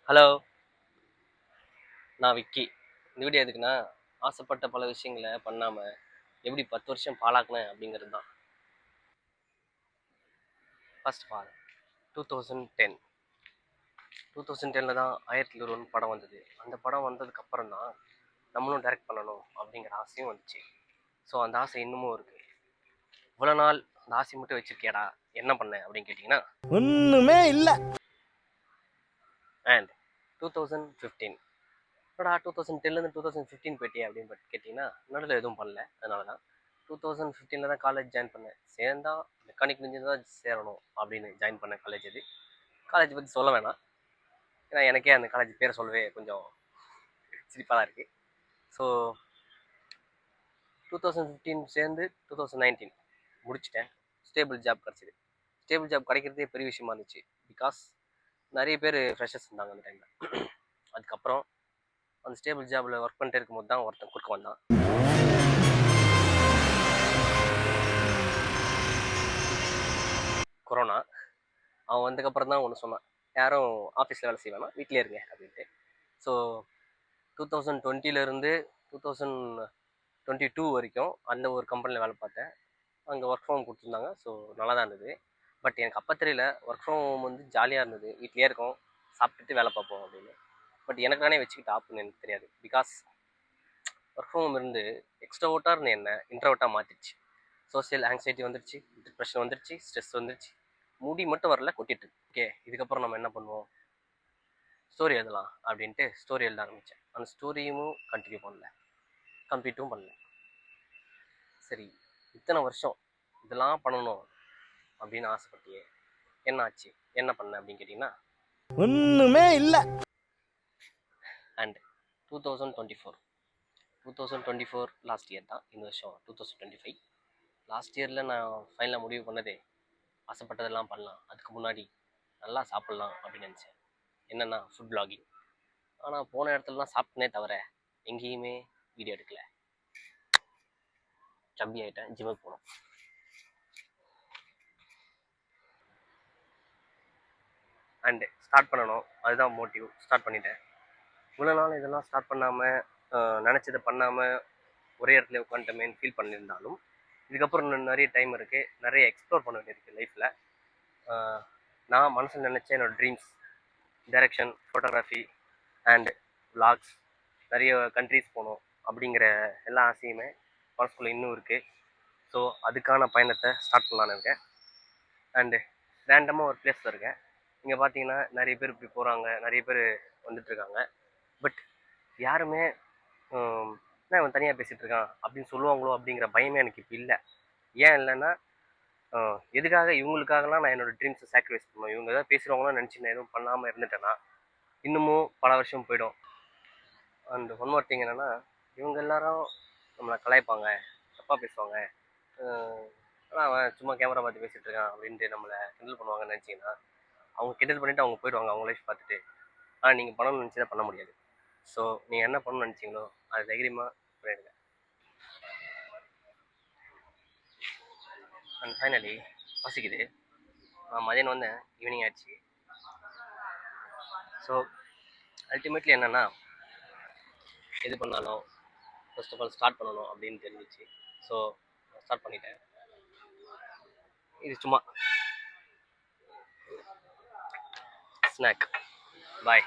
Hello, நான் விக்கி. இந்த video எதுக்குன்னா, ஆசைப்பட்ட பல விஷயங்கள பண்ணாம, எப்படி 10 வருஷம் பாழாக்குனேன் அப்படிங்கிறது தான். ஃபர்ஸ்ட் ஆஃப் ஆல் 2010 2010ல தான் 1000ல் ஒருவன் படம் வந்தது. அந்த படம் வந்ததுக்கப்புறம் தான் நம்மளும் டைரக்ட் பண்ணணும் அப்படிங்கிற ஆசையும் வந்துச்சு. ஸோ அந்த ஆசை இன்னமும் இருக்கு. இவ்வளோ நாள் அந்த ஆசை மட்டும் வச்சிருக்கியாடா, என்ன பண்ண அப்படின்னு கேட்டிங்கன்னா, ஒண்ணுமே இல்ல. அண்ட் 2015 என்னடா 2010லேருந்து 2015 போயிட்டே அப்படின்னு கேட்டிங்கன்னா, நடுவில் எதுவும் பண்ணல. அதனால தான் 2015ல் தான் காலேஜ் ஜாயின் பண்ணேன். சேர்ந்தா மெக்கானிக்கல் இன்ஜினியர் தான் சேரணும் அப்படின்னு ஜாயின் பண்ண காலேஜ் இது. காலேஜ் பற்றி சொல்ல வேணாம், ஏன்னா எனக்கே அந்த காலேஜ் பேரை சொல்லவே கொஞ்சம் சிரிப்பாக தான் இருக்குது. ஸோ 2015 சேர்ந்து 2019 முடிச்சிட்டேன். ஸ்டேபிள் ஜாப் கிடச்சிது. ஸ்டேபிள் ஜாப் கிடைக்கிறதே பெரிய விஷயமா இருந்துச்சு. பிகாஸ் நிறைய பேர் ஃப்ரெஷர்ஸ் இருந்தாங்க அந்த டைமில். அதுக்கப்புறம் அந்த ஸ்டேபிள் ஜாபில் ஒர்க் பண்ணிட்டு இருக்கும்போது தான் ஒருத்தன் குறுக்க வந்தான். கொரோனா. அவன் வந்ததுக்கப்புறம் தான் ஒன்று சொன்னான், யாரும் ஆஃபீஸில் வேலை செய்வானா, வீட்டிலே இருங்க அப்படின்ட்டு. ஸோ 2020லேருந்து 2022 வரைக்கும் அந்த ஒரு கம்பெனியில் வேலை பார்த்தேன். அங்கே ஒர்க் ஃப்ரம் கொடுத்துருந்தாங்க. ஸோ நல்லா தான் இருந்தது. பட் எனக்கு அப்போ தெரியல ஒர்க் ஃப்ரம் ஹோம் வந்து ஜாலியாக இருந்தது, வீட்லேயே இருக்கோம், சாப்பிட்டுட்டு வேலை பார்ப்போம் அப்படின்னு. பட் எனக்கு நானே வச்சுக்கிட்டு ஆப்புன்னு எனக்கு தெரியாது. பிகாஸ் ஒர்க் ஃப்ரம் ஹோம் இருந்து எக்ஸ்ட்ரோவர்ட்டாக இருந்த என்ன இன்ட்ரோவர்ட்டாக மாற்றிடுச்சு. சோசியல் ஆங்ஸைட்டி வந்துடுச்சு, டிப்ரெஷன் வந்துடுச்சு, ஸ்ட்ரெஸ் வந்துடுச்சு. முடி மட்டும் வரல, கொட்டிட்டு. ஓகே, இதுக்கப்புறம் நம்ம என்ன பண்ணுவோம், ஸ்டோரி எழுதலாம் அப்படின்ட்டு ஸ்டோரி எழுத ஆரம்பித்தேன். அந்த ஸ்டோரியும் கண்டினியூ பண்ணல, கம்ப்ளீட்டும் பண்ணல. சரி, இத்தனை வருஷம் இதெல்லாம் பண்ணணும் அப்படின்னு ஆசைப்பட்டியே, என்ன ஆச்சு, என்ன பண்ண அப்படின்னு கேட்டிங்கன்னா, ஒண்ணுமே இல்ல. அண்ட் 2024 லாஸ்ட் இயர் தான். இந்த வருஷம் 2025. லாஸ்ட் இயரில் நான் ஃபைனலாக முடிவு பண்ணதே, ஆசைப்பட்டதெல்லாம் பண்ணலாம், அதுக்கு முன்னாடி நல்லா சாப்பிட்லாம் அப்படின்னு நினச்சேன். என்னென்னா ஃபுட் பிளாகிங். ஆனால் போன இடத்துலலாம் சாப்பிட்டனே தவிர எங்கேயுமே வீடியோ எடுக்கல. சப்பி ஆகிட்டேன், ஜிம்முக்கு போனோம். அண்டு ஸ்டார்ட் பண்ணணும், அதுதான் மோட்டிவ். ஸ்டார்ட் பண்ணிட்டேன். இவ்வளோ நாள் இதெல்லாம் ஸ்டார்ட் பண்ணாமல், நினச்சதை பண்ணாமல் ஒரே இடத்துல உட்காந்துட்டமேன்னு ஃபீல் பண்ணியிருந்தாலும், இதுக்கப்புறம் இன்னும் நிறைய டைம் இருக்குது, நிறைய எக்ஸ்ப்ளோர் பண்ண வேண்டியிருக்கு லைஃப்பில். நான் மனசில் நினச்ச என்னோடய dreams, direction, photography and vlogs, நிறைய கண்ட்ரீஸ் போகணும் அப்படிங்கிற எல்லா ஆசையுமே மனசுக்குள்ளே இன்னும் இருக்குது. ஸோ அதுக்கான பயணத்தை ஸ்டார்ட் பண்ணலான்னு இருக்கேன். அண்டு ரேண்டமாக ஒரு பிளேஸில் இருக்கேன். இங்கே பார்த்தீங்கன்னா நிறைய பேர் இப்படி போகிறாங்க, நிறைய பேர் வந்துட்டுருக்காங்க. பட் யாருமே என்ன அவன் தனியாக பேசிகிட்டு இருக்கான் அப்படின்னு சொல்லுவாங்களோ அப்படிங்கிற பயமே எனக்கு இப்போ இல்லை. ஏன் இல்லைன்னா, எதுக்காக இவங்களுக்காகலாம் நான் என்னோடய ட்ரீம்ஸை சாக்ரிஃபைஸ் பண்ணுவேன். இவங்க எதாவது பேசுகிறவங்களாம் நினச்சி நான் எதுவும் பண்ணாமல் இருந்துட்டேன்னா இன்னமும் பல வருஷம் போயிடும். அண்ட் ஒன் மோர் திங் என்னென்னா, இவங்க எல்லாரும் நம்மளை கலாய்ப்பாங்க, தப்பாக பேசுவாங்க, ஆனால் அவன் சும்மா கேமரா பார்த்து பேசிகிட்டு இருக்கான் அப்படின்ட்டு நம்மளை கிண்டல் பண்ணுவாங்கன்னு நினச்சிங்கன்னா, அவங்க கிண்டல் பண்ணிவிட்டு அவங்க போயிடுவாங்க அவங்க லைஃப் பார்த்துட்டு. ஆனால் நீங்கள் பண்ணணும்னு நினச்சி தான் பண்ண முடியாது. ஸோ நீங்கள் என்ன பண்ணணும்னு நினச்சிங்களோ அது தைரியமாக பண்ணிடுங்க. அண்ட் ஃபைனலி பசிக்குது. நான் மதியானம் வந்தேன், ஈவினிங் ஆயிடுச்சு. ஸோ அல்டிமேட்லி என்னென்னா, எது பண்ணாலும் ஃபர்ஸ்ட் ஆஃப் ஆல் ஸ்டார்ட் பண்ணணும் அப்படின்னு தெரிஞ்சிச்சு. ஸோ ஸ்டார்ட் பண்ணிட்டேன். இது சும்மா ஸ்நாக். பாய்.